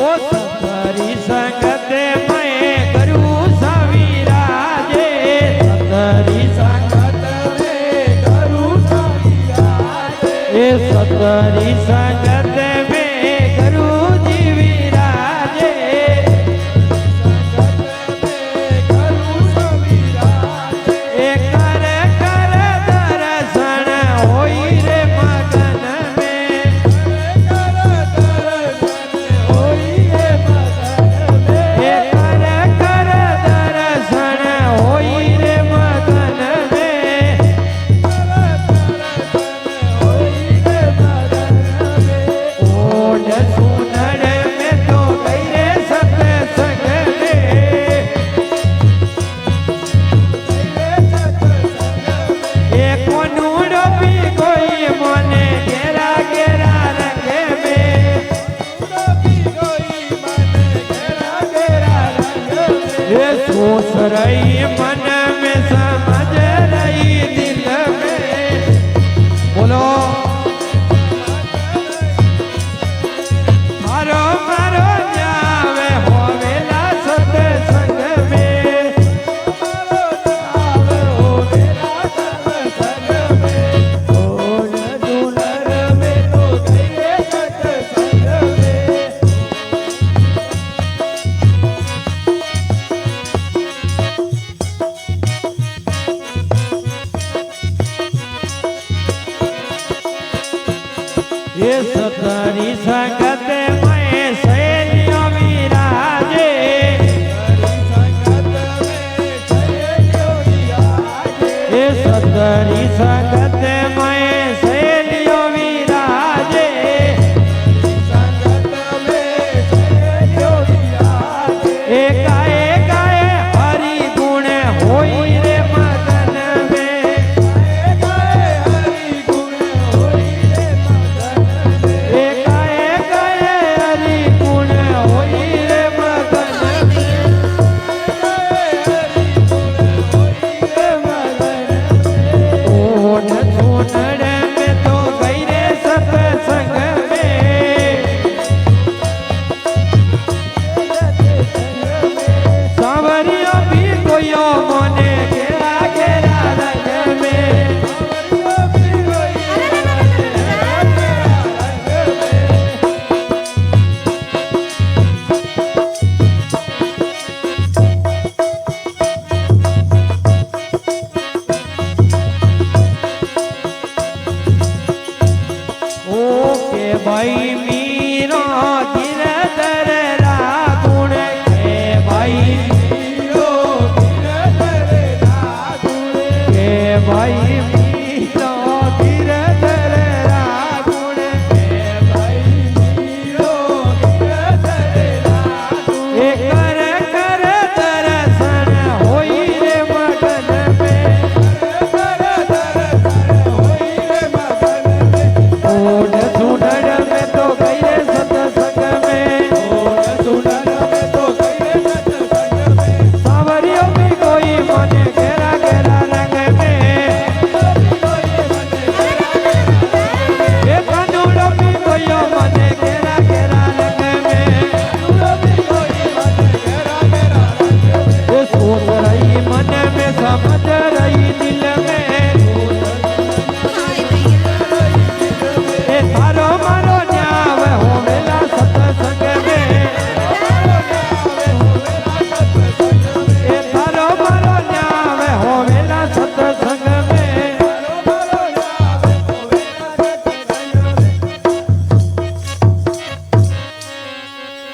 ओ सतरी संगते में गुरु सविराजे सतरी संगत में गुरु सविराजे ए सतरी संगत में गुरु जी विराजे संगत में गुरु सविराजे ए कर कर दर्शन होई रे मगन में कर दर्शन होई रे मगन में ए कर कर दर्शन होई रे मगन में कर दर्शन होई रे मगन में ओढ़ सुनड़ में तो गई रे सत्संग में एक नूड़ो भी कोई मोने घेरा घेरा रंगे में कोई मन घेरा घेरा रंग में ये सोच रही मन में